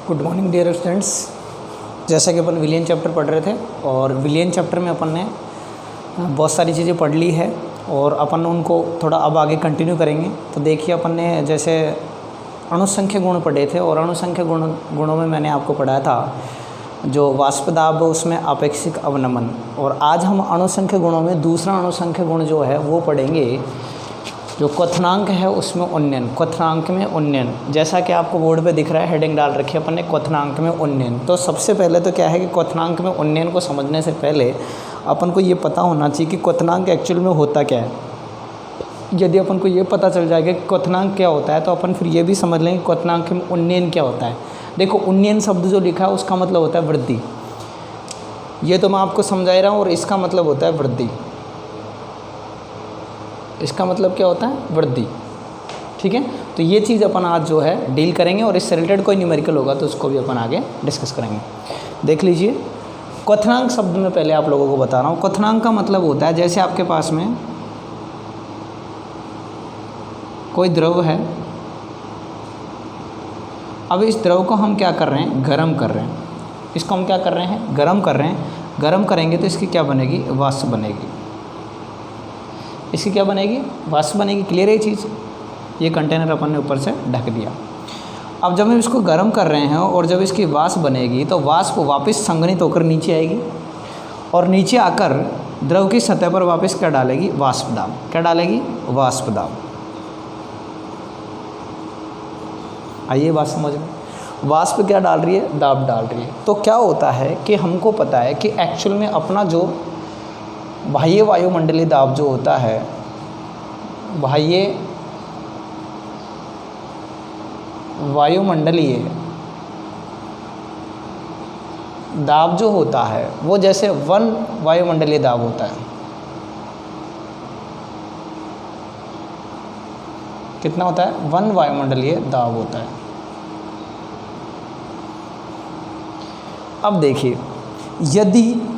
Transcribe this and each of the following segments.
Good morning dear students. जैसा कि अपन विलियन chapter पढ़ रहे थे और विलियन चैप्टर में अपन ने बहुत सारी चीज़ें पढ़ ली है और अपन उनको थोड़ा अब आगे कंटिन्यू करेंगे। तो देखिए अपन ने जैसे अणुसंख्य गुण पढ़े थे और अणुसंख्य गुणों में मैंने आपको पढ़ाया था जो वाष्प दाब उसमें अपेक्षिक अवनमन, और आज हम अणुसंख्य गुणों में दूसरा अणुसंख्य गुण जो है वो पढ़ेंगे जो क्वथनांक है उसमें उन्नयन। क्वथनांक में उन्नयन जैसा कि आपको बोर्ड पे दिख रहा है, हेडिंग डाल रखी है अपन ने क्वथनांक में उन्नयन। तो सबसे पहले तो क्या है कि क्वथनांक में उन्नयन को समझने से पहले अपन को ये पता होना चाहिए कि क्वथनांक एक्चुअल में होता क्या है। यदि अपन को ये पता चल जाएगा कि क्वथनांक क्या होता है तो अपन फिर ये भी समझ लेंगे क्वथनांक में उन्नयन क्या होता है। देखो उन्नयन शब्द जो लिखा है उसका मतलब होता है वृद्धि, ये तो मैं आपको समझा ही रहा हूँ, और इसका मतलब होता है वृद्धि। इसका मतलब क्या होता है? वृद्धि। ठीक है, तो ये चीज़ अपन आज जो है डील करेंगे और इससे रिलेटेड कोई न्यूमेरिकल होगा तो उसको भी अपन आगे डिस्कस करेंगे। देख लीजिए, क्वथनांक शब्द में पहले आप लोगों को बता रहा हूँ। क्वथनांक का मतलब होता है जैसे आपके पास में कोई द्रव है, अब इस द्रव को हम क्या कर रहे हैं? गर्म कर रहे हैं। इसको हम क्या कर रहे हैं? गर्म कर रहे हैं। गर्म करेंगे तो इसकी क्या बनेगी? वाष्प बनेगी। इसकी क्या बनेगी? वाष्प बनेगी। क्लियर है ये चीज़? ये कंटेनर अपन ने ऊपर से ढक दिया। अब जब हम इसको गर्म कर रहे हैं और जब इसकी वाष्प बनेगी तो वाष्प वापस संघनित होकर नीचे आएगी और नीचे आकर द्रव की सतह पर वापस क्या डालेगी? वाष्प दाब। क्या डालेगी? वाष्प दाब। आइए बात समझ में। वाष्प क्या डाल रही है? दाब डाल रही है। तो क्या होता है कि हमको पता है कि एक्चुअल में अपना जो बाह्य वायुमंडलीय दाब जो होता है, बाह्य वायुमंडलीय दाब जो होता है वो जैसे 1 वायुमंडलीय दाब होता है। कितना होता है? 1 वायुमंडलीय दाब होता है। अब देखिए, यदि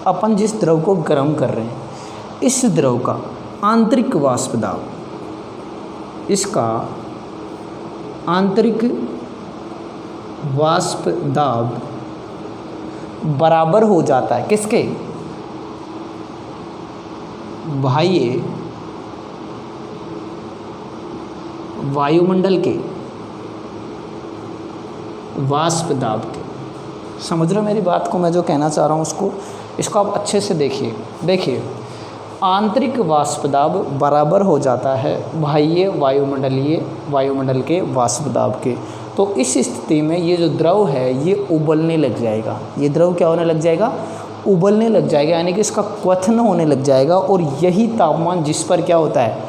अपन जिस द्रव को गर्म कर रहे हैं इस द्रव का आंतरिक वाष्प दाब, इसका आंतरिक वाष्प दाब बराबर हो जाता है किसके? बाह्य वायुमंडल के वाष्प दाब के। समझ रहे हो मेरी बात को? मैं जो कहना चाह रहा हूँ इसको आप अच्छे से देखिए आंतरिक वाष्प दाब बराबर हो जाता है बाह्य वायुमंडल के वाष्प दाब के। तो इस स्थिति में ये जो द्रव है ये उबलने लग जाएगा। ये द्रव क्या होने लग जाएगा? उबलने लग जाएगा, यानी कि इसका क्वथन होने लग जाएगा। और यही तापमान जिस पर क्या होता है?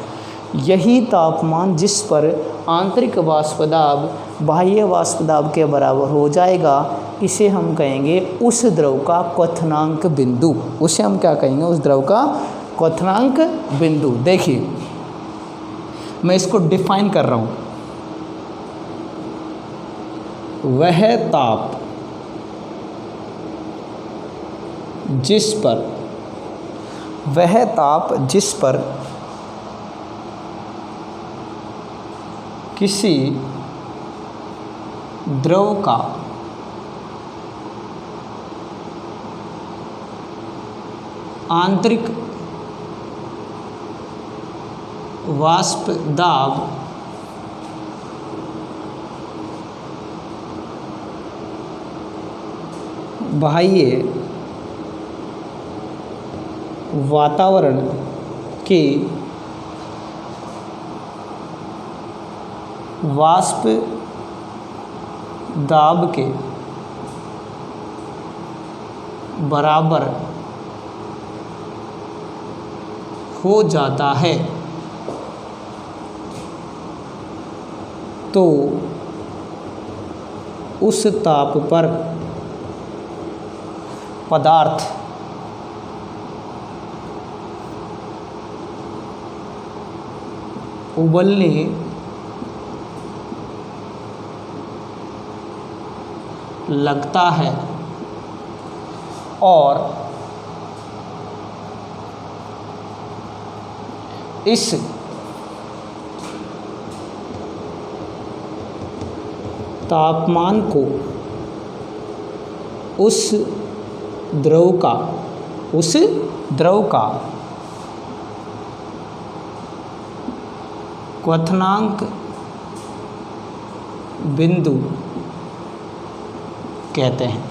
यही तापमान जिस पर आंतरिक वाष्प दाब बाह्य वाष्प दाब के बराबर हो जाएगा, इसे हम कहेंगे उस द्रव का क्वथनांक बिंदु। उसे हम क्या कहेंगे? उस द्रव का क्वथनांक बिंदु। देखिए मैं इसको डिफाइन कर रहा हूँ। वह ताप जिस पर किसी द्रव का आंतरिक वाष्प दाब बाह्य वातावरण के वाष्प दाब के बराबर हो जाता है तो उस ताप पर पदार्थ उबलने लगता है और इस तापमान को उस द्रव का क्वथनांक बिंदु कहते हैं।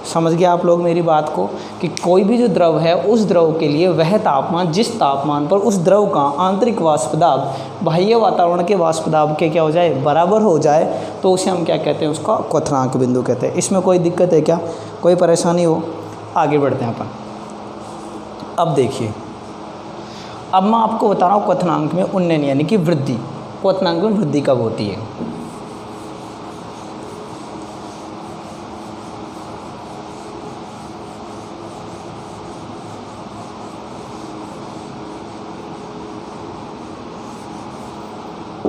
समझ गए आप लोग मेरी बात को कि कोई भी जो द्रव है उस द्रव के लिए वह तापमान, जिस तापमान पर उस द्रव का आंतरिक वाष्प दाब बाह्य वातावरण के वाष्प दाब के क्या हो जाए, बराबर हो जाए, तो उसे हम क्या कहते हैं, उसका क्वथनांक बिंदु कहते हैं। इसमें कोई दिक्कत है क्या, कोई परेशानी हो? आगे बढ़ते हैं अपन। अब देखिए, अब मैं आपको बता रहा हूँ क्वथनांक में उन्नयन यानी कि वृद्धि। क्वथनांक में वृद्धि कब होती है?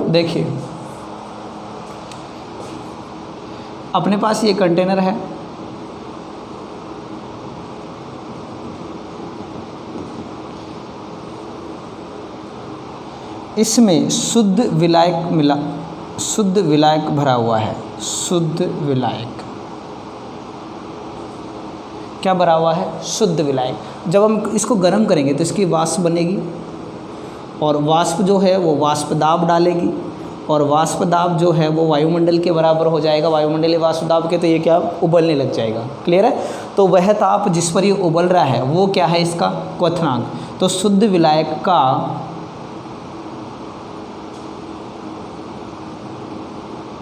देखिए, अपने पास ये कंटेनर है, इसमें शुद्ध विलायक भरा हुआ है। शुद्ध विलायक क्या भरा हुआ है? शुद्ध विलायक। जब हम इसको गर्म करेंगे तो इसकी वाष्प बनेगी, और वाष्प जो है वो वाष्प दाब डालेगी, और वाष्प दाब जो है वो वायुमंडल के बराबर हो जाएगा, वायुमंडलीय वाष्प दाब के, तो ये क्या, उबलने लग जाएगा। क्लियर है? तो वह ताप जिस पर ये उबल रहा है वो क्या है, इसका क्वथनांक। तो शुद्ध विलायक का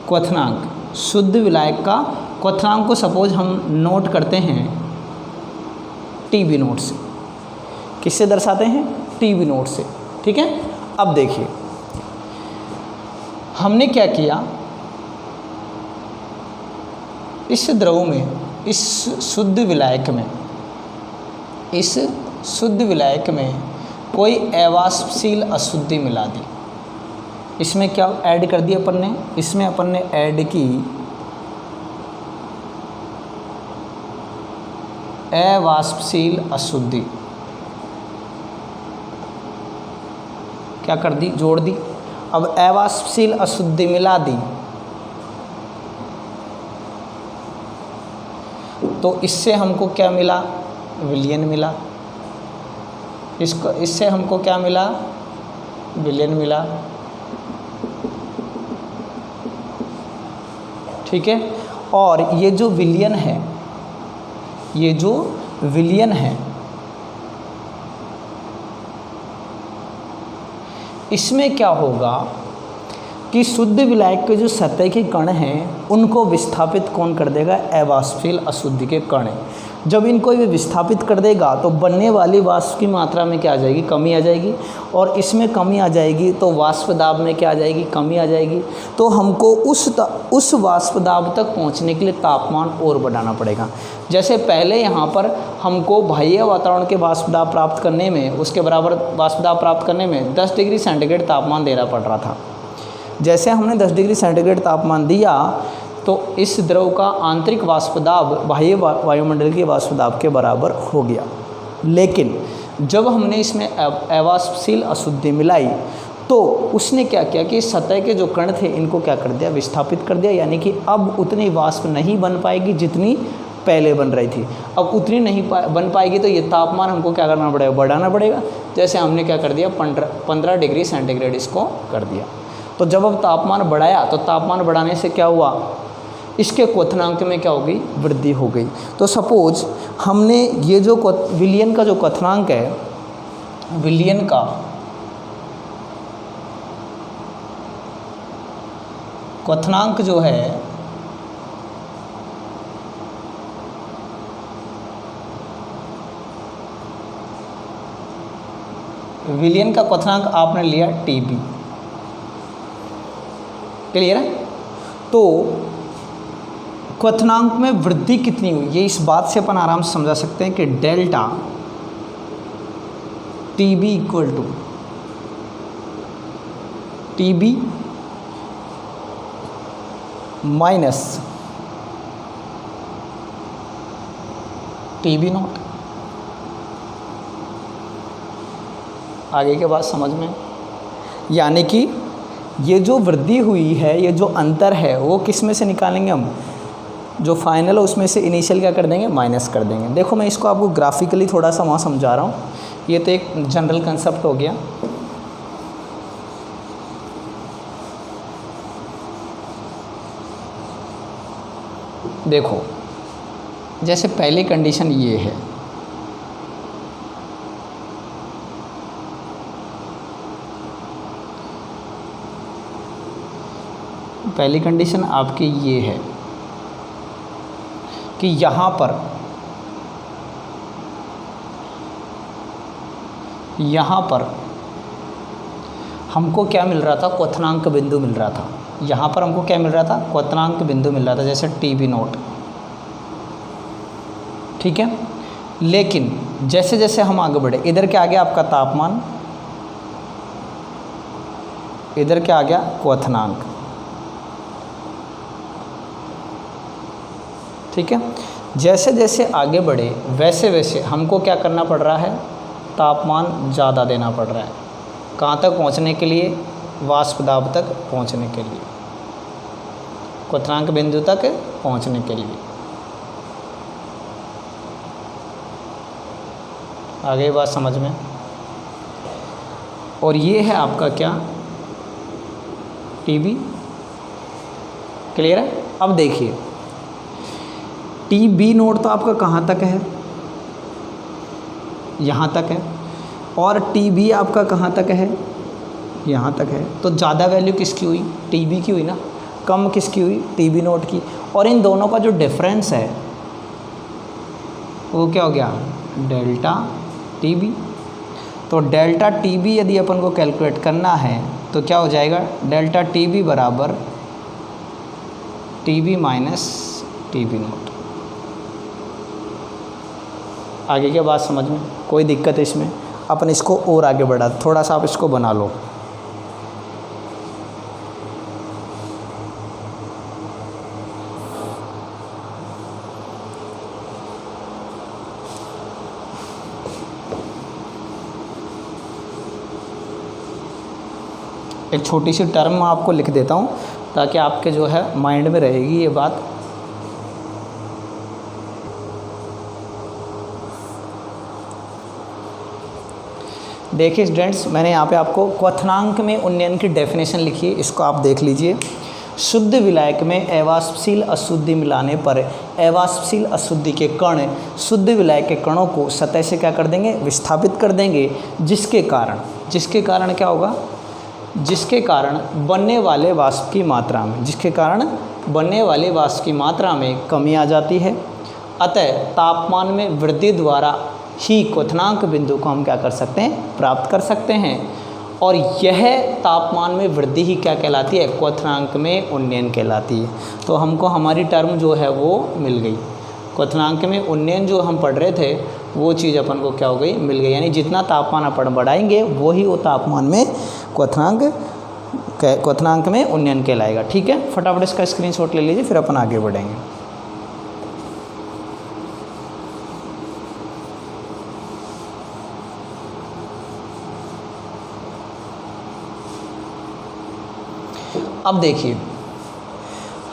क्वथनांक, शुद्ध विलायक का क्वथनांक को सपोज हम नोट करते हैं टीबी नोट से। किससे दर्शाते हैं? टीबी नोट से। ठीक है? अब देखिए, हमने क्या किया, इस द्रव में, इस शुद्ध विलायक में कोई अवाष्पशील अशुद्धि मिला दी। इसमें क्या ऐड कर दिया अपन ने? इसमें अपन ने ऐड की अवाष्पशील अशुद्धि। क्या कर दी? जोड़ दी। अब अवाष्पशील अशुद्धि मिला दी तो इससे हमको क्या मिला? विलयन मिला। इससे हमको क्या मिला? विलयन मिला। ठीक है? और ये जो विलयन है, इसमें क्या होगा कि शुद्ध विलायक के जो सतह के कण हैं उनको विस्थापित कौन कर देगा? अवाष्पशील अशुद्धि के कण। जब इनको ये विस्थापित कर देगा तो बनने वाली वाष्प की मात्रा में क्या आ जाएगी? कमी आ जाएगी। और इसमें कमी आ जाएगी तो वाष्प दाब में क्या आ जाएगी? कमी आ जाएगी। तो हमको उस वाष्प दाब तक पहुंचने के लिए तापमान और बढ़ाना पड़ेगा। जैसे पहले यहाँ पर हमको बाह्य वातावरण के वाष्प दाब प्राप्त करने में, उसके बराबर वाष्प दाब प्राप्त करने में 10 डिग्री सेंटीग्रेड तापमान देना पड़ रहा था। जैसे हमने 10 डिग्री सेंटीग्रेड तापमान दिया तो इस द्रव का आंतरिक वाष्प दाब बाह्य वायुमंडल के वाष्प दाब के बराबर हो गया। लेकिन जब हमने इसमें अवाष्पशील अशुद्धि मिलाई तो उसने क्या किया कि सतह के जो कण थे इनको क्या कर दिया? विस्थापित कर दिया। यानी कि अब उतनी वाष्प नहीं बन पाएगी जितनी पहले बन रही थी। अब उतनी नहीं बन पाएगी तो ये तापमान हमको क्या करना पड़ेगा? बढ़ाना पड़ेगा। जैसे हमने क्या कर दिया? 15 डिग्री सेंटीग्रेड इसको कर दिया। तो जब अब तापमान बढ़ाया तो तापमान बढ़ाने से क्या हुआ? इसके क्वथनांक में क्या हो गई? वृद्धि हो गई। तो सपोज हमने ये जो विलयन का जो क्वथनांक है, विलयन का क्वथनांक जो है विलयन का क्वथनांक आपने लिया टीबी। क्लियर है? तो क्वथनांक में वृद्धि कितनी हुई ये इस बात से अपन आराम से समझा सकते हैं कि delta TB equal to TB minus TB naught. आगे के बाद समझ में, यानी कि ये जो वृद्धि हुई है, ये जो अंतर है, वो किस में से निकालेंगे हम, जो फाइनल है उसमें से इनिशियल क्या कर देंगे, माइनस कर देंगे। देखो मैं इसको आपको ग्राफिकली थोड़ा सा वहाँ समझा रहा हूँ, ये तो एक जनरल कंसेप्ट हो गया। देखो जैसे पहली कंडीशन ये है, पहली कंडीशन आपकी ये है कि यहाँ पर हमको क्या मिल रहा था, क्वथनांक बिंदु मिल रहा था। यहाँ पर हमको क्या मिल रहा था, क्वथनांक बिंदु मिल रहा था, जैसे टीबी नोट, ठीक है। लेकिन जैसे जैसे हम आगे बढ़े, इधर क्या आ गया आपका तापमान, इधर क्या आ गया क्वथनांक, ठीक है। जैसे जैसे आगे बढ़े वैसे वैसे हमको क्या करना पड़ रहा है, तापमान ज़्यादा देना पड़ रहा है। कहाँ तक पहुँचने के लिए, वाष्प दाब तक पहुँचने के लिए, क्वथनांक बिंदु तक पहुँचने के लिए। आगे बात समझ में। और ये है आपका क्या, टीबी, क्लियर है। अब देखिए टीबी नोट तो आपका कहाँ तक है, यहाँ तक है, और टीबी आपका कहाँ तक है, यहाँ तक है। तो ज़्यादा वैल्यू किसकी हुई, टीबी की हुई ना, कम किसकी हुई, टीबी नोट की। और इन दोनों का जो डिफरेंस है वो क्या हो गया, डेल्टा टीबी। तो डेल्टा टीबी यदि अपन को कैलकुलेट करना है तो क्या हो जाएगा, डेल्टा टीबी बराबर टीबी माइनस टीबी नोट। आगे क्या बात समझ में, कोई दिक्कत है इसमें। अपन इसको और आगे बढ़ा, थोड़ा सा आप इसको बना लो। एक छोटी सी टर्म आपको लिख देता हूँ ताकि आपके जो है माइंड में रहेगी ये बात। देखिए स्टूडेंट्स, मैंने यहाँ पे आपको क्वथनांक में उन्नयन की डेफिनेशन लिखी है, इसको आप देख लीजिए। शुद्ध विलायक में अवाष्पशील अशुद्धि मिलाने पर अवाष्पशील अशुद्धि के कण शुद्ध विलायक के कणों को सतह से क्या कर देंगे, विस्थापित कर देंगे, जिसके कारण क्या होगा, जिसके कारण बनने वाले वाष्प की मात्रा में, जिसके कारण बनने वाले वाष्प की मात्रा में कमी आ जाती है। अतः तापमान में वृद्धि द्वारा ही क्वथनांक बिंदु को हम क्या कर सकते हैं, प्राप्त कर सकते हैं। और यह तापमान में वृद्धि ही क्या कहलाती है, क्वथनांक में उन्नयन कहलाती है। तो हमको हमारी टर्म जो है वो मिल गई, क्वथनांक में उन्नयन जो हम पढ़ रहे थे वो चीज़ अपन को क्या हो गई, मिल गई। यानी जितना तापमान अपन बढ़ाएंगे वही वो तापमान में क्वथनांक में उन्नयन कहलाएगा। ठीक है, फटाफट इसका स्क्रीनशॉट ले लीजिए, फिर अपन आगे बढ़ेंगे। अब देखिए,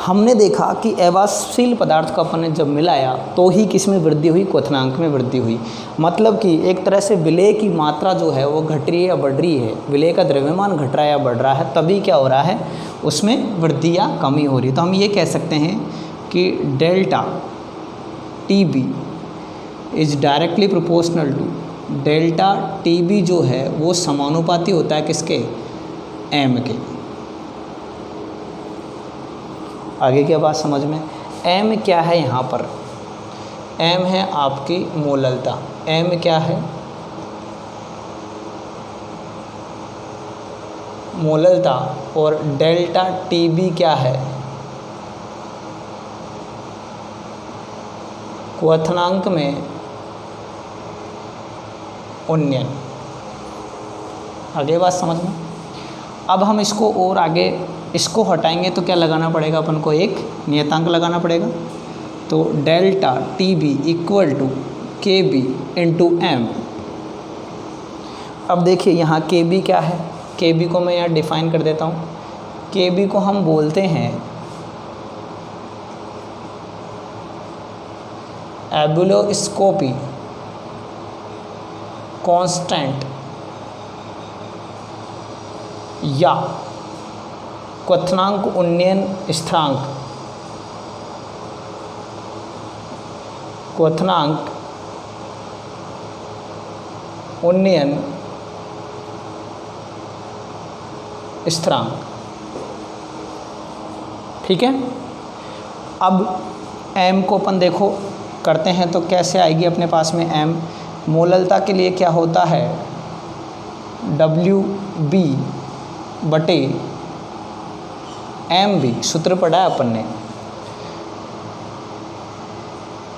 हमने देखा कि अवाष्पशील पदार्थ को अपन ने जब मिलाया तो ही किस में वृद्धि हुई, क्वथनांक में वृद्धि हुई। मतलब कि एक तरह से विलेय की मात्रा जो है वो घट रही है या बढ़ रही है, विलेय का द्रव्यमान घट रहा है या बढ़ रहा है, तभी क्या हो रहा है, उसमें वृद्धि या कमी हो रही है। तो हम ये कह सकते हैं कि delta TB is directly proportional to, delta TB जो है वो समानुपाती होता है किसके, एम के। आगे क्या बात समझ में। m क्या है यहाँ पर, m है आपकी मोललता, m क्या है, मोललता। और डेल्टा टीबी क्या है, क्वथनांक में उन्नयन। आगे बात समझ में। अब हम इसको और आगे इसको हटाएंगे तो क्या लगाना पड़ेगा अपन को, एक नियतांक लगाना पड़ेगा। तो delta TB equal to K B into M. अब देखिए यहाँ के बी क्या है, के बी को मैं यहाँ डिफाइन कर देता हूँ। Kb को हम बोलते हैं एब्यूलोस्कोपी कांस्टेंट या क्वथनांक उन्नयन स्थिरांक, क्वथनांक उन्नयन स्थिरांक। ठीक है, अब m को अपन देखो करते हैं तो कैसे आएगी अपने पास में m। मोललता के लिए क्या होता है, WB बटे MB, सूत्र पढ़ा है अपन ने,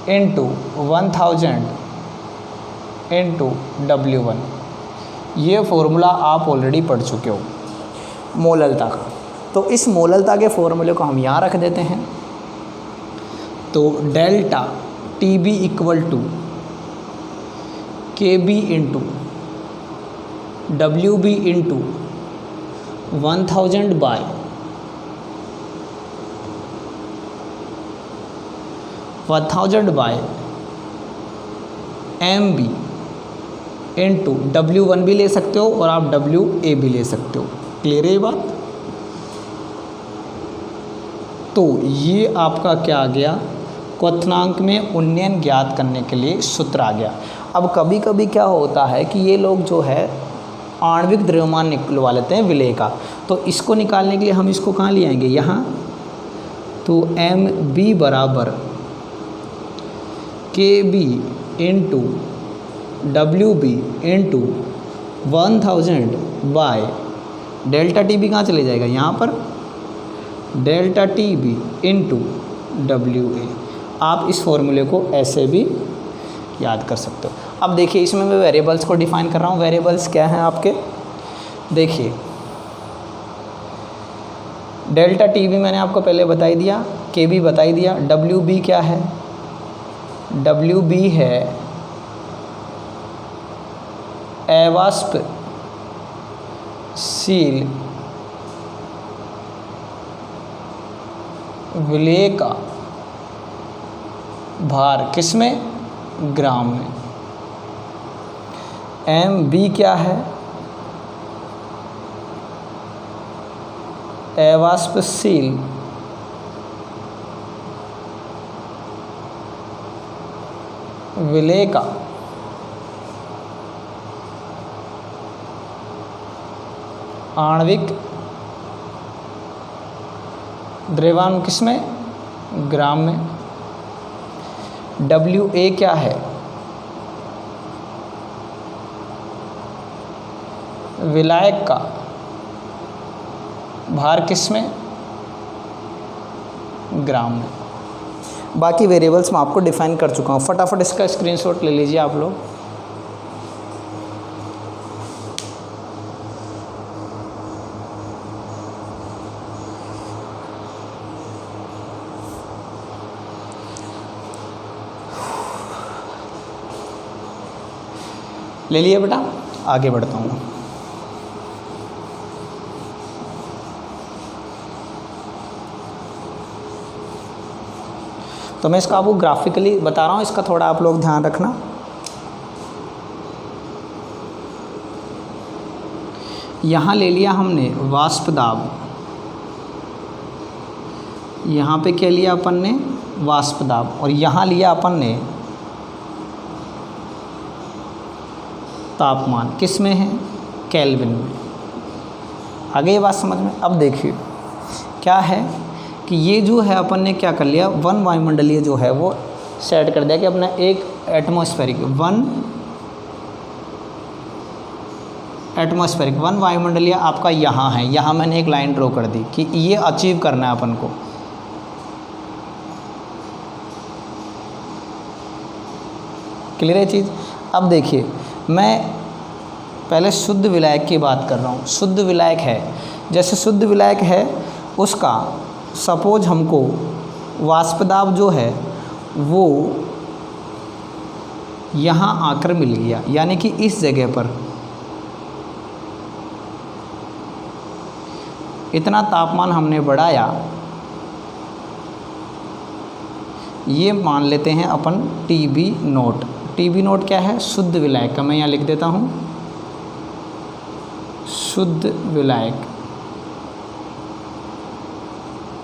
इंटू 1000 इंटू W1। ये फॉर्मूला आप ऑलरेडी पढ़ चुके हो मोललता का। तो इस मोललता के फॉर्मूले को हम यहाँ रख देते हैं। तो delta TB equal to KB into WB into 1000 by 1000 MB into W1 भी ले सकते हो और आप WA भी ले सकते हो। क्लियर है ये बात। तो ये आपका क्या आ गया, क्वथनांक में उन्नयन ज्ञात करने के लिए सूत्र आ गया। अब कभी कभी क्या होता है कि ये लोग जो है आणविक द्रव्यमान निकलवा लेते हैं विलेय का, तो इसको निकालने के लिए हम इसको कहाँ ले आएंगे, यहाँ। तो MB बराबर KB into WB into 1000 by delta TB कहाँ चले जाएगा, यहाँ पर डेल्टा TB इंटू WA। आप इस फॉर्मूले को ऐसे भी याद कर सकते हो। अब देखिए इसमें मैं वेरिएबल्स को डिफाइन कर रहा हूँ। वेरिएबल्स क्या हैं आपके, देखिए डेल्टा TB मैंने आपको पहले बताई दिया, KB बताई दिया, WB क्या है, WB है अवाष्पशील विलेय का भार, किसमें, ग्राम में। MB क्या है, अवाष्पशील विलेय का आणविक द्रव्यमान, किसमें, ग्राम में। WA क्या है, विलायक का भार, किसमें, ग्राम में। बाकी वेरिएबल्स मैं आपको डिफाइन कर चुका हूँ। फटाफट इसका स्क्रीनशॉट ले लीजिए आप लोग। ले लिए बेटा, आगे बढ़ता हूँ। तो मैं इसका आपको ग्राफिकली बता रहा हूँ, इसका थोड़ा आप लोग ध्यान रखना। यहाँ ले लिया हमने वाष्प दाब, यहाँ पे क्या लिया अपन ने, वाष्प दाब, और यहाँ लिया अपन ने तापमान, किस में है, केल्विन में। आगे ये बात समझ में। अब देखिए क्या है कि ये जो है अपन ने क्या कर लिया, वन वायुमंडलीय जो है वो सेट कर दिया कि अपना एक एटमॉस्फेरिक वन वायुमंडलीय आपका यहाँ है। यहाँ मैंने एक लाइन ड्रॉ कर दी कि ये अचीव करना है अपन को। क्लियर है चीज़। अब देखिए मैं पहले शुद्ध विलायक की बात कर रहा हूँ। शुद्ध विलायक है, जैसे शुद्ध विलायक है उसका सपोज हमको वाष्प दाब जो है वो यहाँ आकर मिल गया, यानी कि इस जगह पर इतना तापमान हमने बढ़ाया, ये मान लेते हैं अपन TB नोट। TB नोट क्या है? शुद्ध विलायक का, मैं यहाँ लिख देता हूँ शुद्ध विलायक।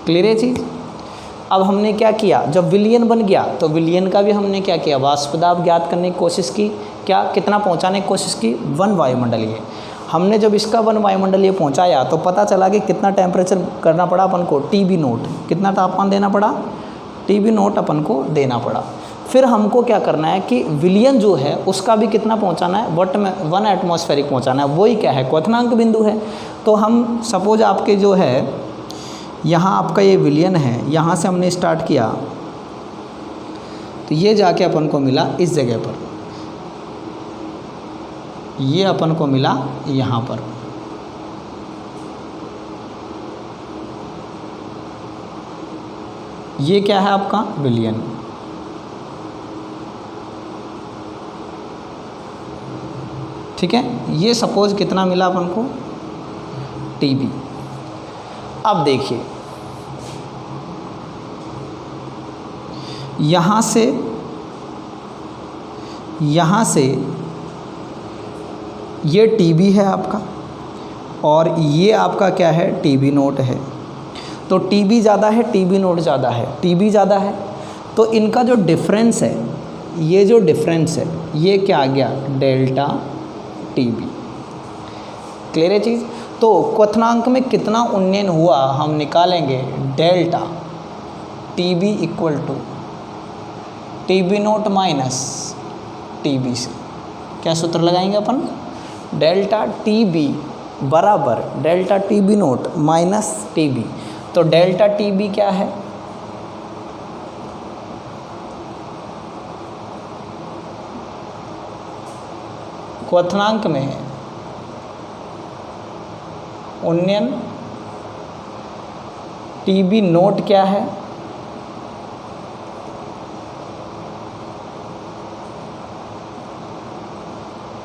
क्लियर है चीज़? अब हमने क्या किया, जब विलयन बन गया तो विलयन का भी हमने क्या किया, वाष्प दाब ज्ञात करने की कोशिश की। क्या, कितना पहुंचाने की कोशिश की? 1 वायुमंडलीय। हमने जब इसका 1 वायुमंडलीय पहुंचाया तो पता चला कि कितना टेम्परेचर करना पड़ा अपन को, TB नोट। कितना तापमान देना पड़ा? TB नोट अपन को देना पड़ा। फिर हमको क्या करना है कि विलयन जो है उसका भी कितना पहुंचाना है, 1 एटमॉस्फेरिक पहुंचाना है। वही क्या है, क्वथनांक बिंदु है। तो हम सपोज आपके जो है यहाँ आपका ये विलयन है, यहाँ से हमने स्टार्ट किया तो ये जाके अपन को मिला इस जगह पर, ये अपन को मिला यहाँ पर। ये क्या है आपका विलयन। ठीक है, ये सपोज कितना मिला अपन को, TB। अब देखिए यहाँ से ये TB है आपका और ये आपका क्या है, TB नोट है। तो TB ज़्यादा है, TB नोट ज़्यादा है। TB ज़्यादा है तो इनका जो डिफरेंस है, ये जो डिफरेंस है ये क्या आ गया, डेल्टा TB। क्लियर है चीज़? तो क्वथनांक में कितना उन्नयन हुआ हम निकालेंगे, delta TB equal to TB naught minus TB से। क्या सूत्र लगाएंगे अपन, डेल्टा TB बराबर delta TB naught minus TB। तो डेल्टा TB क्या है, क्वथनांक में उन्नयन TB नोट क्या है,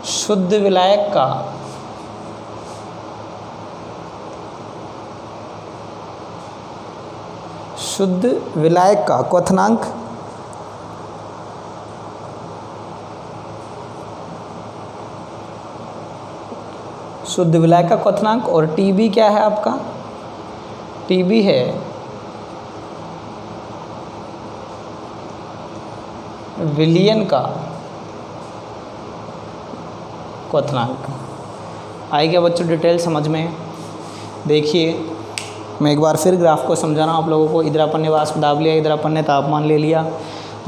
शुद्ध विलायक का क्वथनांक शुद्ध विलायक का क्वथनांक, और TB क्या है आपका, TB है विलयन का क्वथनांक। आई क्या बच्चों डिटेल समझ में? देखिए मैं एक बार फिर ग्राफ को समझा रहा हूँ आप लोगों को। इधर अपन ने वाष्प दाब लिया, इधर अपन ने तापमान ले लिया।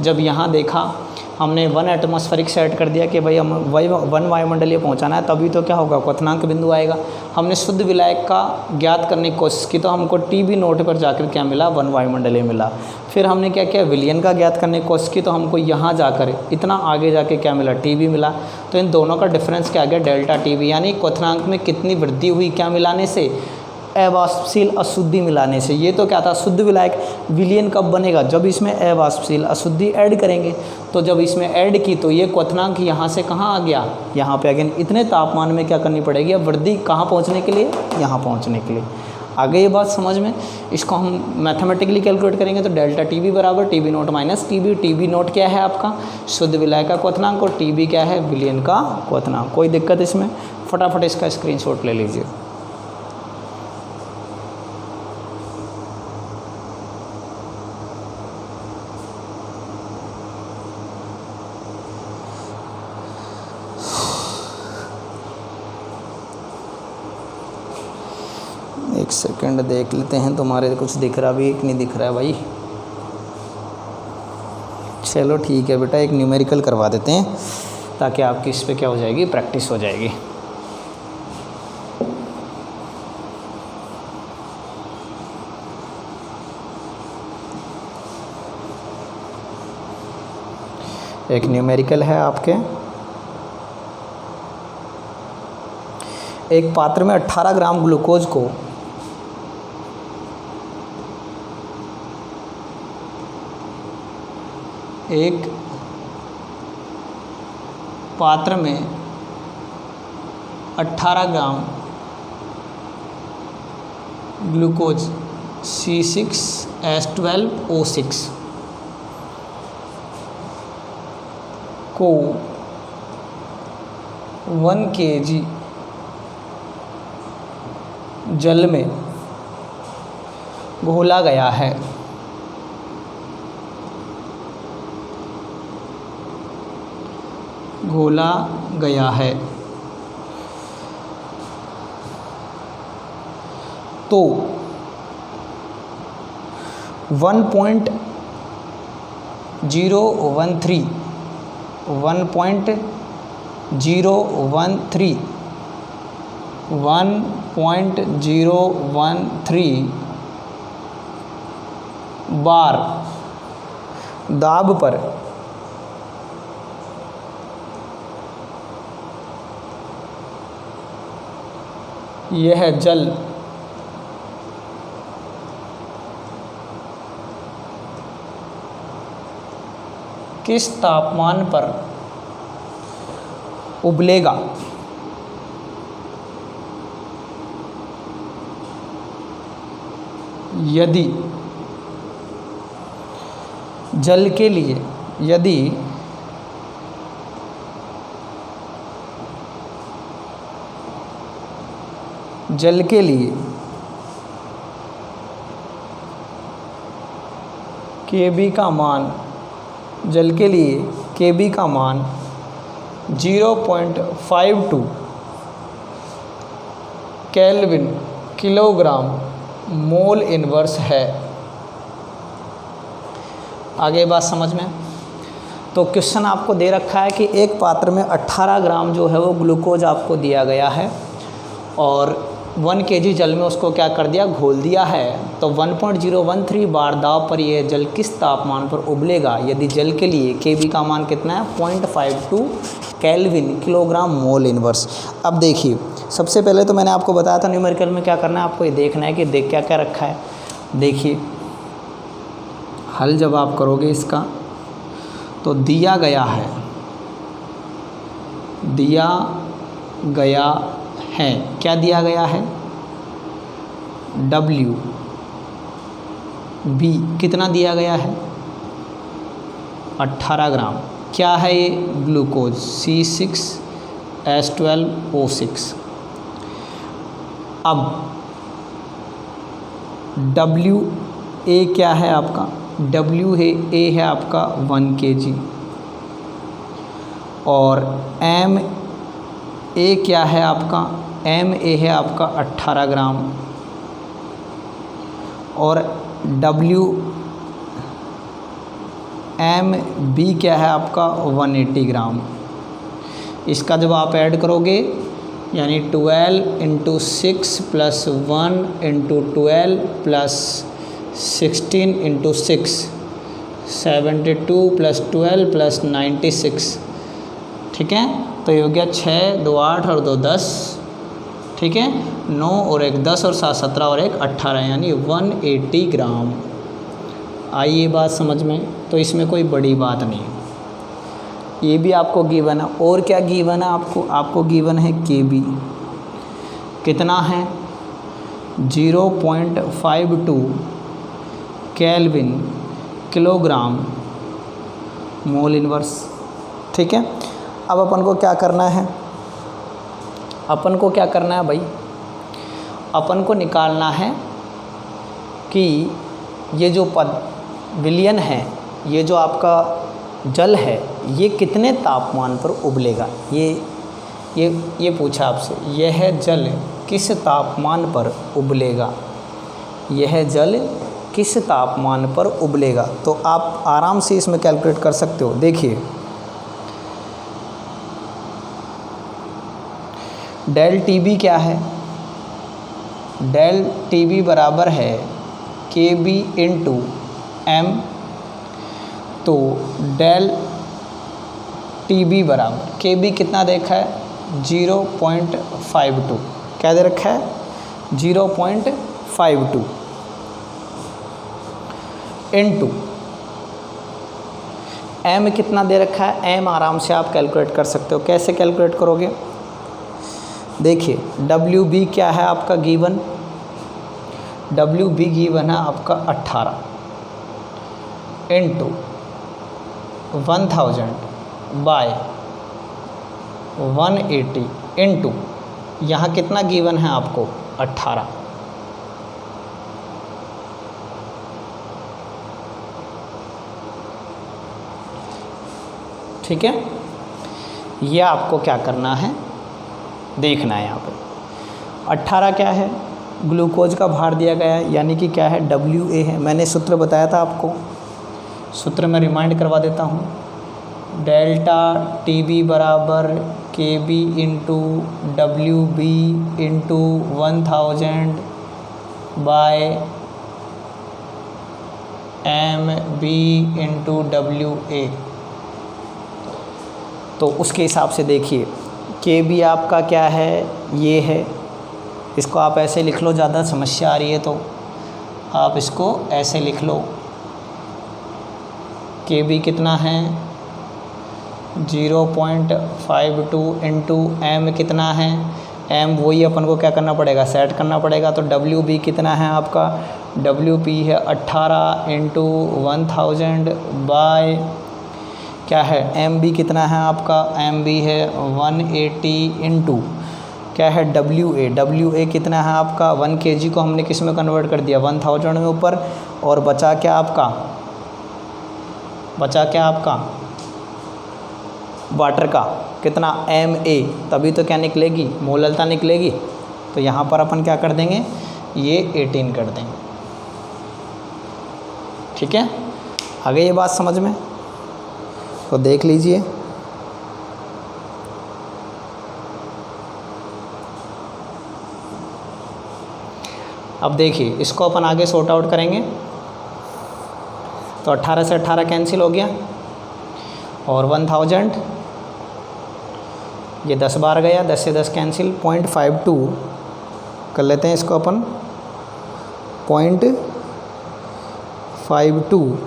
जब यहाँ देखा हमने 1 एटमॉस्फेरिक सेट कर दिया कि भाई हम 1 वायुमंडलीय पहुँचाना है, तभी तो क्या होगा, क्वथनांक बिंदु आएगा। हमने शुद्ध विलायक का ज्ञात करने की कोशिश की तो हमको TB नोट पर जाकर क्या मिला, 1 वायुमंडलीय मिला। फिर हमने क्या किया, विलयन का ज्ञात करने की कोशिश की तो हमको यहाँ जाकर इतना आगे जाके क्या मिला, TB मिला। तो इन दोनों का डिफरेंस क्या आ गया, डेल्टा TB। यानी क्वथनांक में कितनी वृद्धि हुई, क्या मिलाने से, अवाष्पशील अशुद्धि मिलाने से। ये तो क्या था, शुद्ध विलायक। विलयन कब बनेगा, जब इसमें अवाष्पशील अशुद्धि ऐड करेंगे। तो जब इसमें ऐड की तो ये क्वथनांक यहाँ से कहाँ आ गया, यहाँ पे अगेन इतने तापमान में क्या करनी पड़ेगी, अब वृद्धि कहाँ पहुँचने के लिए, यहाँ पहुँचने के लिए। आगे ये बात समझ में, इसको हम मैथमेटिकली कैलकुलेट करेंगे तो डेल्टा TB बराबर TB naught minus TB। TB note क्या है आपका, शुद्ध विलायक का क्वथनांक, और TB क्या है, विलयन का क्वथनांक। कोई दिक्कत इसमें? फटाफट इसका स्क्रीनशॉट ले लीजिए। एक सेकंड देख लेते हैं, तुम्हारे कुछ दिख रहा भी, एक नहीं दिख रहा है भाई। चलो ठीक है बेटा, एक न्यूमेरिकल करवा देते हैं ताकि आपकी इस पे क्या हो जाएगी, प्रैक्टिस हो जाएगी। एक न्यूमेरिकल है आपके, एक पात्र में 18 ग्राम ग्लूकोज को एक पात्र में 18 ग्राम ग्लूकोज C6H12O6 को 1 kg जल में घोला गया है। घोला गया है तो 1.013 बार दाब पर यह जल किस तापमान पर उबलेगा? यदि जल के लिए Kb का मान 0.52 केल्विन किलोग्राम मोल इनवर्स है। आगे बात समझ में? तो क्वेश्चन आपको दे रखा है कि एक पात्र में 18 ग्राम जो है वो ग्लूकोज आपको दिया गया है और 1 kg जल में उसको क्या कर दिया? घोल दिया है। तो 1.013 बार दाब पर यह जल किस तापमान पर उबलेगा यदि जल के लिए Kb का मान कितना है? 0.52 केल्विन किलोग्राम मोल इनवर्स। अब देखिए, सबसे पहले तो मैंने आपको बताया था न्यूमेरिकल में क्या करना है, आपको ये देखना है कि देख क्या क्या रखा है। देखिए, हल जब आप करोगे इसका तो दिया गया है क्या दिया गया है? WB कितना दिया गया है? 18 ग्राम। क्या है ये? Glucose C6H12O6। अब WA क्या है आपका? WA है आपका 1 kg और MA क्या है आपका? MA है आपका 18 ग्राम और WMB क्या है आपका? 180 ग्राम। इसका जब आप ऐड करोगे यानी 12 × 6 + 1 × 12 + 16 × 6 72 + 12 + 96। ठीक है, तो ये हो गया 6 2 8 और 2 10। ठीक है, 9 और 1 10 और 7 17 और 1 18 यानी 180 ग्राम। आई ये बात समझ में? तो इसमें कोई बड़ी बात नहीं, ये भी आपको गिवन है। और क्या गिवन है आपको गिवन है Kb कितना है? 0.52 केल्विन किलोग्राम मोल इनवर्स। ठीक है, अब अपन को क्या करना है? भाई, अपन को निकालना है कि ये जो विलयन है, ये जो आपका जल है, ये कितने तापमान पर उबलेगा। ये पूछा आपसे, यह जल किस तापमान पर उबलेगा? यह जल किस तापमान पर उबलेगा? तो आप आराम से इसमें कैलकुलेट कर सकते हो। देखिए, डेल TB क्या है? डेल TB बराबर है Kb × M। तो डेल TB बराबर Kb कितना देखा है? 0.52। क्या दे रखा है? 0.52 × M कितना दे रखा है? M आराम से आप कैलकुलेट कर सकते हो। कैसे कैलकुलेट करोगे? देखिए, WB क्या है आपका गिवन? डब्ल्यू बी गिवन है आपका 18 इंटू 1000 बाय 180 इंटू यहाँ कितना गिवन है आपको 18। ठीक है, ये आपको क्या करना है, देखना है। यहाँ पे 18 क्या है, ग्लूकोज का भार दिया गया है, यानी कि क्या है WA है। मैंने सूत्र बताया था आपको, सूत्र मैं रिमाइंड करवा देता हूँ। डेल्टा TB बराबर KB into WB into 1000 by MB into WA। तो उसके हिसाब से देखिए KB आपका क्या है, ये है। इसको आप ऐसे लिख लो, ज़्यादा समस्या आ रही है तो आप इसको ऐसे लिख लो। KB कितना है 0.52 इंटू M कितना है, M वही अपन को क्या करना पड़ेगा, सेट करना पड़ेगा। तो WB कितना है आपका, WB है 18 इंटू 1000 बाय क्या है MB कितना है आपका, MB है 180 इंटू क्या है WA कितना है आपका 1 kg को हमने किस में कन्वर्ट कर दिया 1000 में ऊपर, और बचा क्या आपका वाटर का कितना MA, तभी तो क्या निकलेगी, मोललता निकलेगी। तो यहाँ पर अपन क्या कर देंगे, ये 18 कर देंगे। ठीक है, आ गई ये बात समझ में, तो देख लीजिए। अब देखिए इसको अपन आगे सॉर्ट आउट करेंगे। तो 18 से 18 कैंसिल हो गया, और 1000 ये 10 बार गया, 10 से 10 कैंसिल, 0.52 कर लेते हैं इसको अपन, 0.52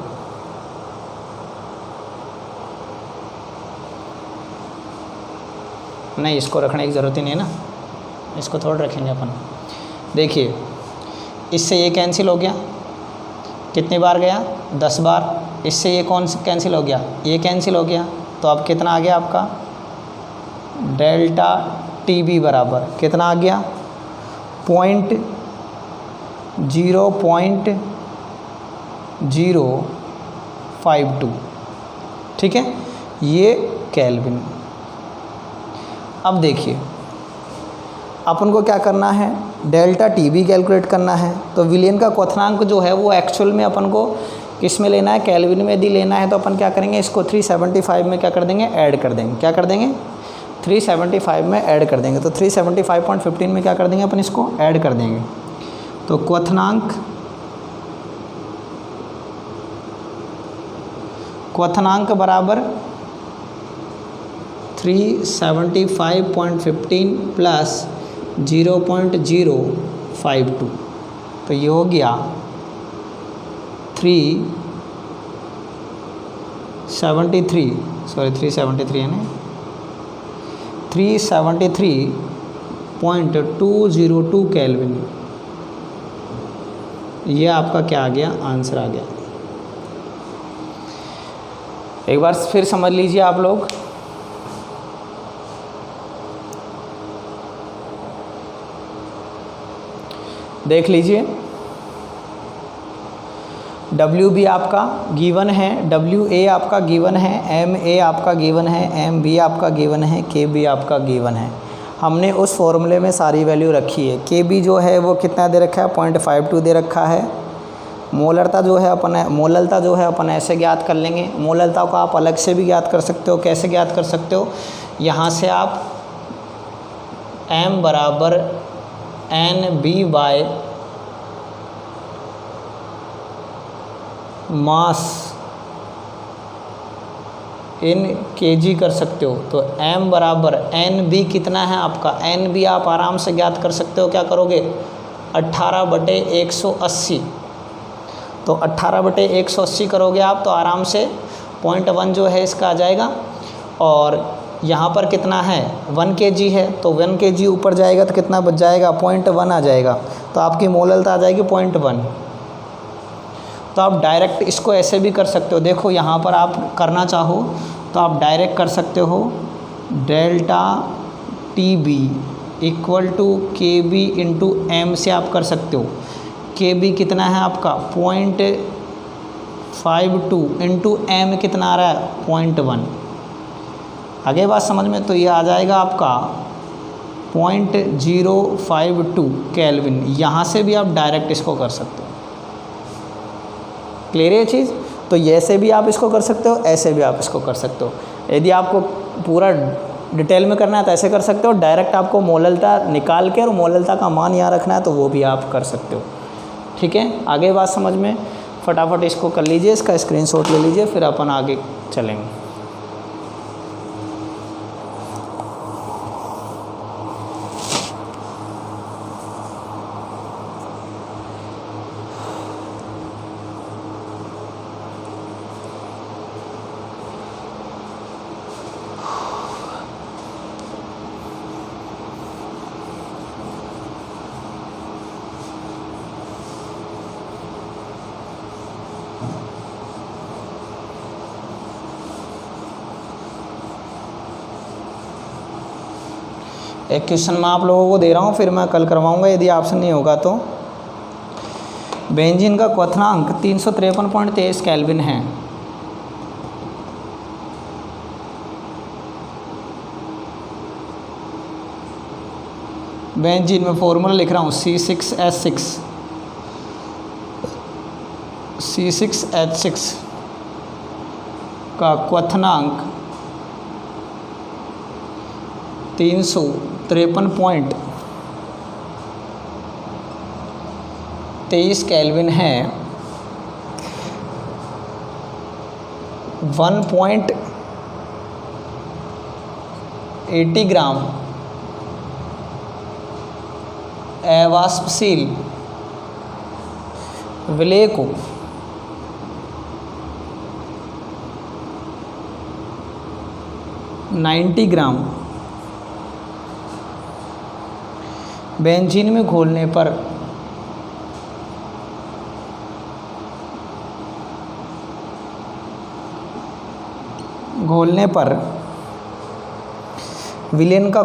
नहीं, इसको रखने की ज़रूरत ही नहीं है ना, इसको थोड़ा रखेंगे अपन। देखिए इससे ये कैंसिल हो गया, कितनी बार गया 10 बार, इससे ये कौन सा कैंसिल हो गया, ये कैंसिल हो गया। तो अब कितना आ गया आपका डेल्टा TB बराबर कितना आ गया 0.052। ठीक है, ये केल्विन। अब देखिए अपन को क्या करना है, डेल्टा TB कैलकुलेट करना है। तो विलियन का क्वथनांक जो है वो एक्चुअल में अपन को किस में लेना है, केल्विन में यदि लेना है तो अपन क्या करेंगे, इसको 375 में क्या कर देंगे, ऐड कर देंगे। क्या कर देंगे, 375 में ऐड कर देंगे। तो 375.15 में क्या कर देंगे अपन, इसको ऐड कर देंगे। तो क्वथनांक बराबर 375.15 प्लस 0.052, तो ये हो गया 373 है ना, 373.202 केल्विन। ये आपका क्या आ गया, आंसर आ गया। एक बार फिर समझ लीजिए आप लोग। देख लीजिए, WB आपका गिवन है, WA आपका गिवन है, MA आपका गिवन है, MB आपका गिवन है, KB आपका गिवन है। हमने उस फॉर्मूले में सारी वैल्यू रखी है। KB जो है वो कितना दे रखा है, 0.52 दे रखा है। मोललता जो है अपन ऐसे ज्ञात कर लेंगे। मोललता को आप अलग से भी ज्ञात कर सकते हो। कैसे ज्ञात कर सकते हो, यहाँ से आप M बराबर NB by mass in kg कर सकते हो। तो M बराबर NB कितना है आपका, NB आप आराम से ज्ञात कर सकते हो। क्या करोगे, 18/180। तो 18/180 करोगे आप तो आराम से 0.1 जो है इसका आ जाएगा। और यहाँ पर कितना है 1 kg है, तो 1 kg ऊपर जाएगा तो कितना बच जाएगा, 0.1 आ जाएगा। तो आपकी मोललता आ जाएगी 0.1। तो आप डायरेक्ट इसको ऐसे भी कर सकते हो, देखो यहाँ पर आप करना चाहो तो आप डायरेक्ट कर सकते हो, delta T B equal to K B into M से आप कर सकते हो। के बी कितना है आपका 0.52 इंटू एम कितना आ रहा है 0.1। आगे बात समझ में, तो ये आ जाएगा आपका 0.052 केल्विन। यहाँ से भी आप डायरेक्ट इसको कर सकते हो। क्लियर है ये चीज़? तो ऐसे भी आप इसको कर सकते हो, ऐसे भी आप इसको कर सकते हो। यदि आपको पूरा डिटेल में करना है तो ऐसे कर सकते हो, डायरेक्ट आपको मोललता निकाल के और मोललता का मान यहाँ रखना है तो वो भी आप कर सकते हो। ठीक है, आगे बात समझ में, फटाफट इसको कर लीजिए, इसका स्क्रीनशॉट ले लीजिए, फिर अपन आगे चलेंगे। एक क्वेश्चन मैं आप लोगों को दे रहा हूँ, फिर मैं कल करवाऊँगा यदि ऑप्शन नहीं होगा तो। बेंजीन का क्वथनांक 353.23 केल्विन है। बेंजीन में फॉर्मूला लिख रहा हूँ C6H6 का क्वथनांक 353.23 केल्विन है। 1.80 ग्राम अवाष्पशील विलेय को ,90 ग्राम बेंजीन में घोलने पर विलयन का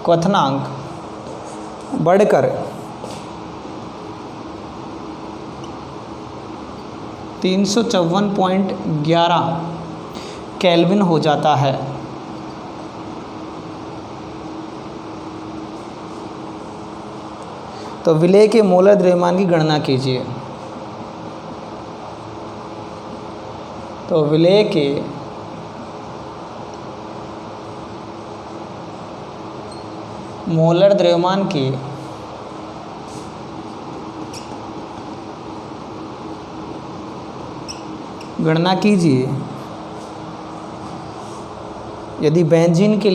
क्वथनांक बढ़कर 354.11 केल्विन हो जाता है। तो विलेय के मोलर द्रव्यमान की गणना कीजिए। तो विलेय के मोलर द्रव्यमान की गणना कीजिए यदि बेंजीन के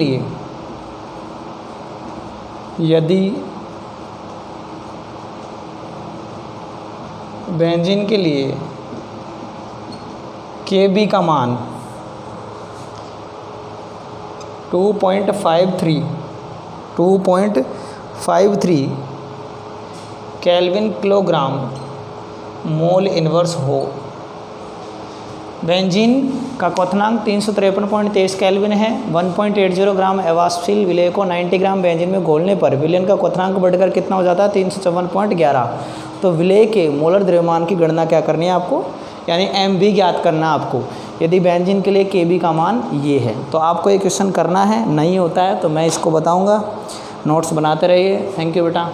लिए Kb का मान 2.53 केल्विन किलोग्राम मोल इनवर्स हो। बेंजीन का क्वथनांक 353.23 केल्विन है। 1.80 ग्राम अवाष्पशील विलेय को 90 ग्राम बेंजीन में घोलने पर विलयन का क्वथनांक बढ़कर कितना हो जाता है 354.11। तो विलेय के मोलर द्रव्यमान की गणना क्या करनी है आपको, यानी MB ज्ञात करना है आपको। यदि बेंजीन के लिए Kb का मान ये है, तो आपको ये क्वेश्चन करना है। नहीं होता है तो मैं इसको बताऊँगा, नोट्स बनाते रहिए। थैंक यू बेटा।